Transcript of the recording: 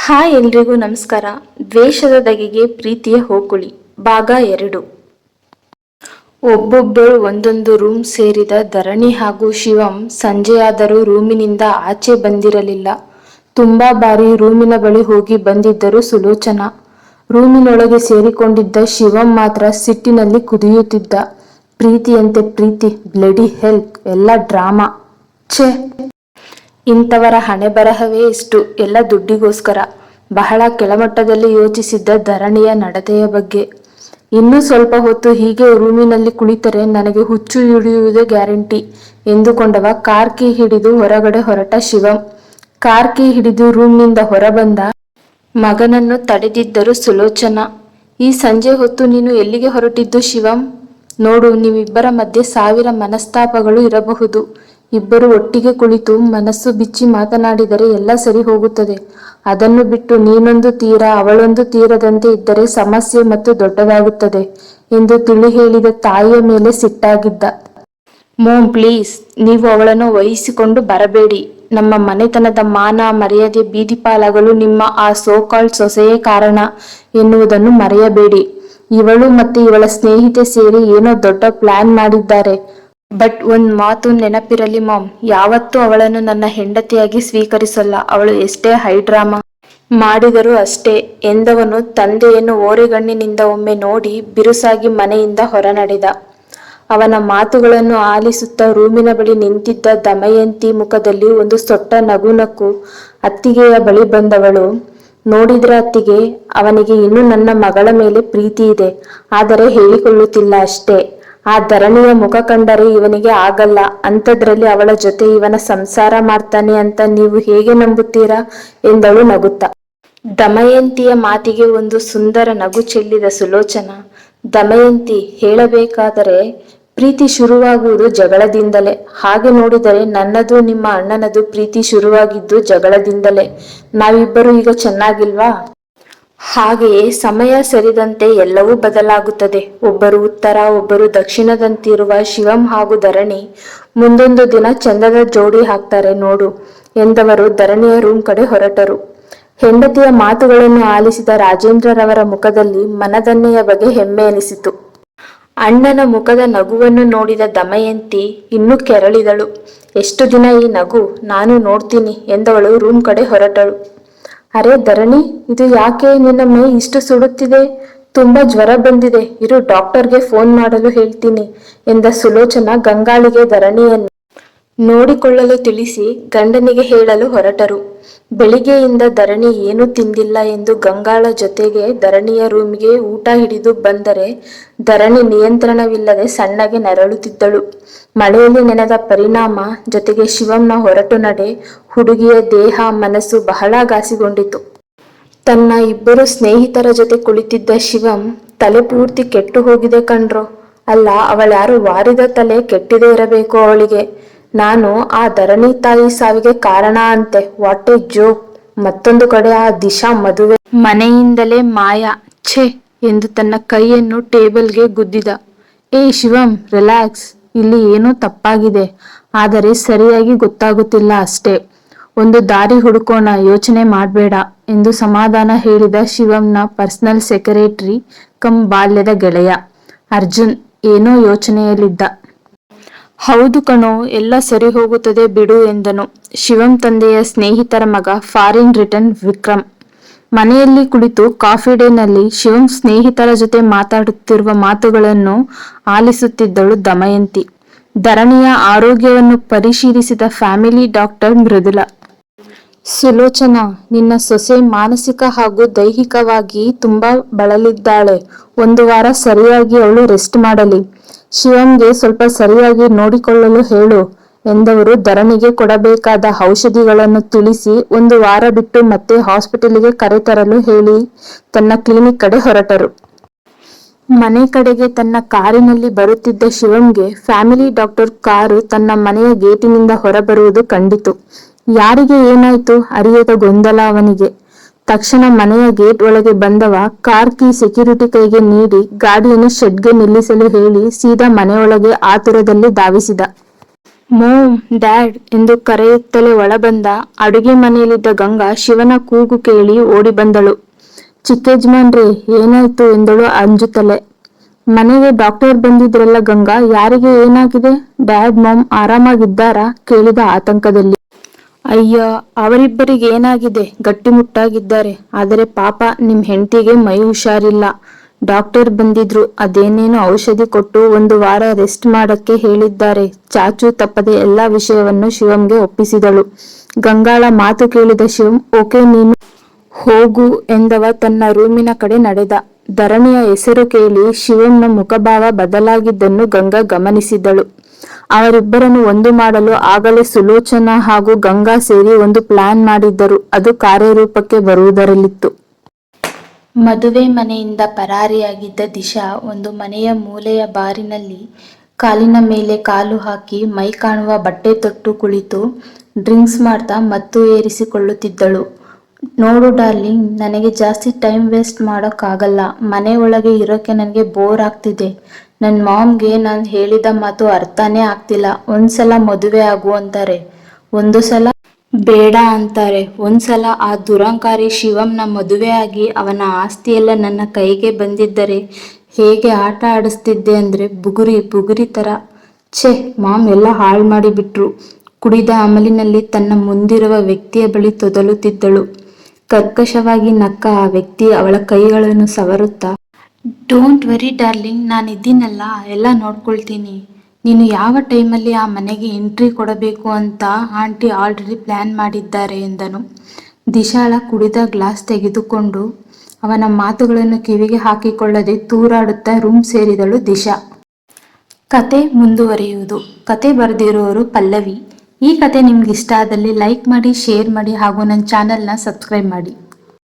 Hi ಎಲ್ರಿಗೂ ನಮಸ್ಕಾರ. ದ್ವೇಷದ ದಗೆಗೆ ಪ್ರೀತಿಯ ಹೋಕುಳಿ ಭಾಗ 2. ಒಬ್ಬೊಬ್ಬರು ಒಂದೊಂದು ರೂಮ್ ಸೇರಿದ ಧರಣಿ ಹಾಗೂ ಶಿವಂ ಸಂಜೆಯಾದರೂ ರೂಮಿನಿಂದ ಆಚೆ ಬಂದಿರಲಿಲ್ಲ. ತುಂಬಾ ಬಾರಿ ರೂಮಿನ ಬಳಿ ಹೋಗಿ ಬಂದಿದ್ದರು ಸುಲೋಚನಾ. ರೂಮಿನೊಳಗೆ ಸೇರಿಕೊಂಡಿದ್ದ ಶಿವಂ ಮಾತ್ರ ಸಿಟ್ಟಿನಲ್ಲಿ ಕುದಿಯುತ್ತಿದ್ದ. ಪ್ರೀತಿಯಂತೆ ಪ್ರೀತಿ, ಬ್ಲಡಿ ಹೆಲ್, ಎಲ್ಲ ಡ್ರಾಮಾ. ಛೆ, ಇಂಥವರ ಹಣೆ ಬರಹವೇ ಇಷ್ಟು, ಎಲ್ಲ ದುಡ್ಡಿಗೋಸ್ಕರ. ಬಹಳ ಕೆಳಮಟ್ಟದಲ್ಲಿ ಯೋಚಿಸಿದ್ದ ಧರಣಿಯ ನಡತೆಯ ಬಗ್ಗೆ. ಇನ್ನೂ ಸ್ವಲ್ಪ ಹೊತ್ತು ಹೀಗೆ ರೂಮಿನಲ್ಲಿ ಕುಳಿತರೆ ನನಗೆ ಹುಚ್ಚು ಹಿಡಿಯುವುದೇ ಗ್ಯಾರಂಟಿ ಎಂದುಕೊಂಡವ ಕಾರ್ ಕೀ ಹಿಡಿದು ಹೊರಗಡೆ ಹೊರಟ ಶಿವಂ. ಕಾರ್ ಕೀ ಹಿಡಿದು ರೂಮ್ನಿಂದ ಹೊರಬಂದ ಮಗನನ್ನು ತಡೆದಿದ್ದರು ಸುಲೋಚನಾ. ಈ ಸಂಜೆ ಹೊತ್ತು ನೀನು ಎಲ್ಲಿಗೆ ಹೊರಟಿದ್ದು ಶಿವಂ? ನೋಡು, ನೀವಿಬ್ಬರ ಮಧ್ಯೆ 1000 ಮನಸ್ತಾಪಗಳು ಇರಬಹುದು. ಇಬ್ಬರು ಒಟ್ಟಿಗೆ ಕುಳಿತು ಮನಸ್ಸು ಬಿಚ್ಚಿ ಮಾತನಾಡಿದರೆ ಎಲ್ಲ ಸರಿ ಹೋಗುತ್ತದೆ. ಅದನ್ನು ಬಿಟ್ಟು ನೀನೊಂದು ತೀರ ಅವಳೊಂದು ತೀರದಂತೆ ಇದ್ದರೆ ಸಮಸ್ಯೆ ಮತ್ತು ದೊಡ್ಡದಾಗುತ್ತದೆ ಎಂದು ತಿಳಿ ಹೇಳಿದ ತಾಯಿಯ ಮೇಲೆ ಸಿಟ್ಟಾಗಿದ್ದ. ಮೋಮ್ ಪ್ಲೀಸ್, ನೀವು ಅವಳನ್ನು ವಹಿಸಿಕೊಂಡು ಬರಬೇಡಿ. ನಮ್ಮ ಮನೆತನದ ಮಾನ ಮರ್ಯಾದೆ ಬೀದಿ ಪಾಲಾಗಲು ನಿಮ್ಮ ಆ ಸೋಕಾಲ್ಡ್ ಸೊಸೆಯೇ ಕಾರಣ ಎನ್ನುವುದನ್ನು ಮರೆಯಬೇಡಿ. ಇವಳು ಮತ್ತೆ ಇವಳ ಸ್ನೇಹಿತೆ ಸೇರಿ ಏನೋ ದೊಡ್ಡ ಪ್ಲಾನ್ ಮಾಡಿದ್ದಾರೆ. ಬಟ್ ಒಂದ್ ಮಾತು ನೆನಪಿರಲಿ ಮಾಮ್, ಯಾವತ್ತೂ ಅವಳನ್ನು ನನ್ನ ಹೆಂಡತಿಯಾಗಿ ಸ್ವೀಕರಿಸಲ್ಲ. ಅವಳು ಎಷ್ಟೇ ಹೈ ಡ್ರಾಮಾ ಮಾಡಿದರೂ ಅಷ್ಟೇ ಎಂದವನು ತಂದೆಯನ್ನು ಓರೆಗಣ್ಣಿನಿಂದ ಒಮ್ಮೆ ನೋಡಿ ಬಿರುಸಾಗಿ ಮನೆಯಿಂದ ಹೊರನಡೆದ. ಅವನ ಮಾತುಗಳನ್ನು ಆಲಿಸುತ್ತಾ ರೂಮಿನ ಬಳಿ ನಿಂತಿದ್ದ ದಮಯಂತಿ ಮುಖದಲ್ಲಿ ಒಂದು ಸೊಟ್ಟ ನಗು. ಅತ್ತಿಗೆಯ ಬಳಿ ಬಂದವಳು, ನೋಡಿದ್ರೆ ಅತ್ತಿಗೆ, ಅವನಿಗೆ ಇನ್ನೂ ನನ್ನ ಮಗಳ ಮೇಲೆ ಪ್ರೀತಿ ಇದೆ, ಆದರೆ ಹೇಳಿಕೊಳ್ಳುತ್ತಿಲ್ಲ ಅಷ್ಟೇ. ಆ ಧರಣಿಯ ಮುಖ ಕಂಡರೆ ಇವನಿಗೆ ಆಗಲ್ಲ, ಅಂಥದ್ರಲ್ಲಿ ಅವಳ ಜೊತೆ ಇವನ ಸಂಸಾರ ಮಾಡ್ತಾನೆ ಅಂತ ನೀವು ಹೇಗೆ ನಂಬುತ್ತೀರಾ ಎಂದಳು ನಗುತ್ತಾ. ದಮಯಂತಿಯ ಮಾತಿಗೆ ಒಂದು ಸುಂದರ ನಗು ಚೆಲ್ಲಿದ ಸುಲೋಚನಾ, ದಮಯಂತಿ, ಹೇಳಬೇಕಾದರೆ ಪ್ರೀತಿ ಶುರುವಾಗುವುದು ಜಗಳದಿಂದಲೇ. ಹಾಗೆ ನೋಡಿದರೆ ನನ್ನದು ನಿಮ್ಮ ಅಣ್ಣನದು ಪ್ರೀತಿ ಶುರುವಾಗಿದ್ದು ಜಗಳದಿಂದಲೇ. ನಾವಿಬ್ಬರು ಈಗ ಚೆನ್ನಾಗಿಲ್ವಾ? ಹಾಗೆಯೇ ಸಮಯ ಸರಿದಂತೆ ಎಲ್ಲವೂ ಬದಲಾಗುತ್ತದೆ. ಒಬ್ಬರು ಉತ್ತರ, ಒಬ್ಬರು ದಕ್ಷಿಣದಂತಿರುವ ಶಿವಂ ಹಾಗೂ ಧರಣಿ ಮುಂದೊಂದು ದಿನ ಚಂದದ ಜೋಡಿ ಹಾಕ್ತಾರೆ ನೋಡು ಎಂದವರು ಧರಣಿಯ ರೂಮ್ ಕಡೆ ಹೊರಟರು. ಹೆಂಡತಿಯ ಮಾತುಗಳನ್ನು ಆಲಿಸಿದ ರಾಜೇಂದ್ರರವರ ಮುಖದಲ್ಲಿ ಮನದನ್ನೆಯ ಬಗೆ ಹೆಮ್ಮೆ ಎನಿಸಿತು. ಅಣ್ಣನ ಮುಖದ ನಗುವನ್ನು ನೋಡಿದ ದಮಯಂತಿ ಇನ್ನೂ ಕೆರಳಿದಳು. ಎಷ್ಟು ದಿನ ಈ ನಗು, ನಾನು ನೋಡ್ತೀನಿ ಎಂದವಳು ರೂಮ್ ಕಡೆ ಹೊರಟಳು. ಅರೆ ಧರಣಿ, ಇದು ಯಾಕೆ ನಿನ್ನ ಮೈ ಇಷ್ಟು ಸುಡುತ್ತಿದೆ? ತುಂಬಾ ಜ್ವರ ಬಂದಿದೆ, ಇರು ಡಾಕ್ಟರ್ಗೆ ಫೋನ್ ಮಾಡಲು ಹೇಳ್ತೀನಿ ಎಂದ ಸುಲೋಚನಾ ಗಂಗಾಳಿಗೆ ಧರಣಿಯನ್ನು ನೋಡಿಕೊಳ್ಳಲು ತಿಳಿಸಿ ಗಂಡನಿಗೆ ಹೇಳಲು ಹೊರಟರು. ಬೆಳಿಗ್ಗೆಯಿಂದ ಧರಣಿ ಏನೂ ತಿಂದಿಲ್ಲ ಎಂದು ಗಂಗಾಳ ಜೊತೆಗೆ ಧರಣಿಯ ರೂಮಿಗೆ ಊಟ ಹಿಡಿದು ಬಂದರೆ ಧರಣಿ ನಿಯಂತ್ರಣವಿಲ್ಲದೆ ಸಣ್ಣಗೆ ನರಳುತ್ತಿದ್ದಳು. ಮಳೆಯಲ್ಲಿ ನೆನೆದ ಪರಿಣಾಮ ಜೊತೆಗೆ ಶಿವಂನ ಹೊರಟು ನಡೆ ಹುಡುಗಿಯ ದೇಹ ಮನಸ್ಸು ಬಹಳ ಘಾಸಿಗೊಂಡಿತು. ತನ್ನ ಇಬ್ಬರು ಸ್ನೇಹಿತರ ಜೊತೆ ಕುಳಿತಿದ್ದ ಶಿವಂ ತಲೆ ಪೂರ್ತಿ ಕೆಟ್ಟು ಹೋಗಿದೆ ಕಣ್ರೋ. ಅಲ್ಲ, ಅವಳ್ಯಾರು ವಾರಿದ ತಲೆ ಕೆಟ್ಟಿದೆ ಇರಬೇಕು ಅವಳಿಗೆ. ನಾನು ಆ ಧರಣಿ ತಾಯಿ ಸಾವಿಗೆ ಕಾರಣ ಅಂತೆ. What A joke. ಮತ್ತೊಂದು ಕಡೆ ಆ ದಿಶಾ ಮದುವೆ ಮನೆಯಿಂದಲೇ ಮಾಯ. ಛೆ ಎಂದು ತನ್ನ ಕೈಯನ್ನು ಟೇಬಲ್ಗೆ ಗುದ್ದಿದ. ಏ ಶಿವಂ, ರಿಲ್ಯಾಕ್ಸ್, ಇಲ್ಲಿ ಏನೋ ತಪ್ಪಾಗಿದೆ, ಆದರೆ ಸರಿಯಾಗಿ ಗೊತ್ತಾಗುತ್ತಿಲ್ಲ ಅಷ್ಟೇ. ಒಂದು ದಾರಿ ಹುಡುಕೋಣ, ಯೋಚನೆ ಮಾಡಬೇಡ ಎಂದು ಸಮಾಧಾನ ಹೇಳಿದ ಶಿವಂನ ಪರ್ಸನಲ್ ಸೆಕ್ರೆಟರಿ ಕಮ್ ಬಾಲ್ಯದ ಗೆಳೆಯ ಅರ್ಜುನ್ ಏನೋ ಯೋಚನೆಯಲ್ಲಿದ್ದ. ಹೌದು ಕಣೋ, ಎಲ್ಲ ಸರಿ ಹೋಗುತ್ತದೆ ಬಿಡು ಎಂದನು. ಶಿವಂ ತಂದೆಯ ಸ್ನೇಹಿತರ ಮಗ ಫಾರಿನ್ ರಿಟರ್ನ್ ವಿಕ್ರಮ್. ಮನೆಯಲ್ಲಿ ಕುಳಿತು ಕಾಫಿ ಡೇನಲ್ಲಿ ಶಿವಂ ಸ್ನೇಹಿತರ ಜೊತೆ ಮಾತಾಡುತ್ತಿರುವ ಮಾತುಗಳನ್ನು ಆಲಿಸುತ್ತಿದ್ದಳು ದಮಯಂತಿ. ಧರಣಿಯ ಆರೋಗ್ಯವನ್ನು ಪರಿಶೀಲಿಸಿದ ಫ್ಯಾಮಿಲಿ ಡಾಕ್ಟರ್ ಮೃದುಲಾ, ಸುಲೋಚನಾ, ನಿನ್ನ ಸೊಸೆ ಮಾನಸಿಕ ಹಾಗೂ ದೈಹಿಕವಾಗಿ ತುಂಬಾ ಬಳಲಿದ್ದಾಳೆ. 1 ವಾರ ಸರಿಯಾಗಿ ಅವಳು ರೆಸ್ಟ್ ಮಾಡಲಿ. ಶಿವಂಗೆ ಸ್ವಲ್ಪ ಸರಿಯಾಗಿ ನೋಡಿಕೊಳ್ಳಲು ಹೇಳು ಎಂದವರು ಧರಣಿಗೆ ಕೊಡಬೇಕಾದ ಔಷಧಿಗಳನ್ನು ತಿಳಿಸಿ 1 ವಾರ ಬಿಟ್ಟು ಮತ್ತೆ ಹಾಸ್ಪಿಟಲಿಗೆ ಕರೆತರಲು ಹೇಳಿ ತನ್ನ ಕ್ಲಿನಿಕ್ ಕಡೆ ಹೊರಟರು. ಮನೆ ಕಡೆಗೆ ತನ್ನ ಕಾರಿನಲ್ಲಿ ಬರುತ್ತಿದ್ದ ಶಿವಂಗೆ ಫ್ಯಾಮಿಲಿ ಡಾಕ್ಟರ್ ಕಾರು ತನ್ನ ಮನೆಯ ಗೇಟಿನಿಂದ ಹೊರಬರುವುದು ಕಂಡಿತು. ಯಾರಿಗೆ ಏನಾಯ್ತು ಅರಿಯದ ಗೊಂದಲ ಅವನಿಗೆ. ತಕ್ಷಣ ಮನೆಯ ಗೇಟ್ ಒಳಗೆ ಬಂದವ ಕಾರ್ ಕೀ ಸೆಕ್ಯೂರಿಟಿ ಕೈಗೆ ನೀಡಿ ಗಾಡಿಯನ್ನು ಶೆಡ್ಗೆ ನಿಲ್ಲಿಸಲು ಹೇಳಿ ಸೀದಾ ಮನೆಯೊಳಗೆ ಆತುರದಲ್ಲಿ ಧಾವಿಸಿದ. ಮೋಮ್, ಡ್ಯಾಡ್ ಎಂದು ಕರೆಯುತ್ತಲೇ ಒಳಬಂದ. ಅಡುಗೆ ಮನೆಯಲ್ಲಿದ್ದ ಗಂಗಾ ಶಿವನ ಕೂಗು ಕೇಳಿ ಓಡಿ ಬಂದಳು. ಚಿಕ್ಕಯಜಮಾನ್ರೇ, ಏನಾಯ್ತು ಎಂದಳು ಅಂಜುತ್ತಲೇ. ಮನೆಗೆ ಡಾಕ್ಟರ್ ಬಂದಿದ್ರಲ್ಲ ಗಂಗಾ, ಯಾರಿಗೆ ಏನಾಗಿದೆ? ಡ್ಯಾಡ್ ಮಾಮ್ ಆರಾಮಾಗಿದ್ದಾರಾ ಕೇಳಿದ ಆತಂಕದಲ್ಲಿ. ಅಯ್ಯ, ಅವರಿಬ್ಬರಿಗೆ ಏನಾಗಿದೆ? ಗಟ್ಟಿಮುಟ್ಟಾಗಿದ್ದಾರೆ. ಆದರೆ ಪಾಪ ನಿಮ್ ಹೆಂಡತಿಗೆ ಮೈ ಹುಷಾರಿಲ್ಲ. ಡಾಕ್ಟರ್ ಬಂದಿದ್ರು, ಅದೇನೇನೋ ಔಷಧಿ ಕೊಟ್ಟು 1 ವಾರ ರೆಸ್ಟ್ ಮಾಡಕ್ಕೆ ಹೇಳಿದ್ದಾರೆ. ಚಾಚೂ ತಪ್ಪದೆ ಎಲ್ಲಾ ವಿಷಯವನ್ನು ಶಿವಂಗೆ ಒಪ್ಪಿಸಿದಳು. ಗಂಗಾಳ ಮಾತು ಕೇಳಿದ ಶಿವಂ, ಓಕೆ ನೀನು ಹೋಗು ಎಂದವ ತನ್ನ ರೂಮಿನ ಕಡೆ ನಡೆದ. ಧರಣಿಯ ಹೆಸರು ಕೇಳಿ ಶಿವಂನ ಮುಖಭಾವ ಬದಲಾಗಿದ್ದನ್ನು ಗಂಗಾ ಗಮನಿಸಿದಳು. ಅವರಿಬ್ಬರನ್ನು ಒಂದು ಮಾಡಲು ಆಗಲೇ ಸುಲೋಚನಾ ಹಾಗೂ ಗಂಗಾ ಸೇರಿ ಒಂದು ಪ್ಲಾನ್ ಮಾಡಿದ್ದರು. ಅದು ಕಾರ್ಯರೂಪಕ್ಕೆ ಬರುವುದರಲ್ಲಿತ್ತು. ಮದುವೆ ಮನೆಯಿಂದ ಪರಾರಿಯಾಗಿದ್ದ ದಿಶಾ ಒಂದು ಮನೆಯ ಮೂಲೆಯ ಬಾರಿನಲ್ಲಿ ಕಾಲಿನ ಮೇಲೆ ಕಾಲು ಹಾಕಿ ಮೈ ಕಾಣುವ ಬಟ್ಟೆ ತೊಟ್ಟು ಕುಳಿತು ಡ್ರಿಂಕ್ಸ್ ಮಾಡ್ತಾ ಮತ್ತು ಏರಿಸಿಕೊಳ್ಳುತ್ತಿದ್ದಳು. ನೋಡು ಡಾರ್ಲಿಂಗ್, ನನಗೆ ಜಾಸ್ತಿ ಟೈಮ್ ವೇಸ್ಟ್ ಮಾಡೋಕ್ಕಾಗಲ್ಲ. ಮನೆ ಒಳಗೆ ಇರೋಕೆ ನನಗೆ ಬೋರ್ ಆಗ್ತಿದೆ. ನನ್ನ ಮಾಮ್ಗೆ ನಾನು ಹೇಳಿದ ಮಾತು ಅರ್ಥನೇ ಆಗ್ತಿಲ್ಲ. ಒಂದ್ಸಲ ಮದುವೆ ಆಗು ಅಂತಾರೆ, ಒಂದು ಸಲ ಬೇಡ ಅಂತಾರೆ. ಒಂದ್ಸಲ ಆ ದುರಂಕಾರಿ ಶಿವಂನ ಮದುವೆ ಆಗಿ ಅವನ ಆಸ್ತಿಯೆಲ್ಲ ನನ್ನ ಕೈಗೆ ಬಂದಿದ್ದರೆ ಹೇಗೆ ಆಟ ಆಡಿಸ್ತಿದ್ದೆ ಅಂದ್ರೆ ಬುಗುರಿ ಬುಗುರಿ ತರ. ಛೇ, ಮಾಮ್ ಎಲ್ಲ ಹಾಳು ಮಾಡಿಬಿಟ್ರು. ಕುಡಿದ ಅಮಲಿನಲ್ಲಿ ತನ್ನ ಮುಂದಿರುವ ವ್ಯಕ್ತಿಯ ಬಳಿ ತೊದಲುತ್ತಿದ್ದಳು. ಕರ್ಕಶವಾಗಿ ನಕ್ಕ ಆ ವ್ಯಕ್ತಿ ಅವಳ ಕೈಗಳನ್ನು ಸವರುತ್ತಾ, ಡೋಂಟ್ ವರಿ ಡಾರ್ಲಿಂಗ್, ನಾನಿದ್ದೀನಲ್ಲ, ಎಲ್ಲ ನೋಡ್ಕೊಳ್ತೀನಿ. ನೀನು ಯಾವ ಟೈಮಲ್ಲಿ ಆ ಮನೆಗೆ ಎಂಟ್ರಿ ಕೊಡಬೇಕು ಅಂತ ಆಂಟಿ ಆಲ್ರೆಡಿ ಪ್ಲಾನ್ ಮಾಡಿದ್ದಾರೆ ಎಂದನು. ದಿಶಾಳ ಕುಡಿದ ಗ್ಲಾಸ್ ತೆಗೆದುಕೊಂಡು ಅವನ ಮಾತುಗಳನ್ನು ಕಿವಿಗೆ ಹಾಕಿಕೊಳ್ಳದೆ ತೂರಾಡುತ್ತಾ ರೂಮ್ ಸೇರಿದಳು ದಿಶಾ. ಕತೆ ಮುಂದುವರಿಯುವುದು. ಕತೆ ಬರೆದಿರುವವರು ಪಲ್ಲವಿ. ಈ ಕತೆ ನಿಮ್ಗೆ ಇಷ್ಟ ಆದಲ್ಲಿ ಲೈಕ್ ಮಾಡಿ, ಶೇರ್ ಮಾಡಿ ಹಾಗೂ ನನ್ನ ಚಾನೆಲ್ನ ಸಬ್ಸ್ಕ್ರೈಬ್ ಮಾಡಿ.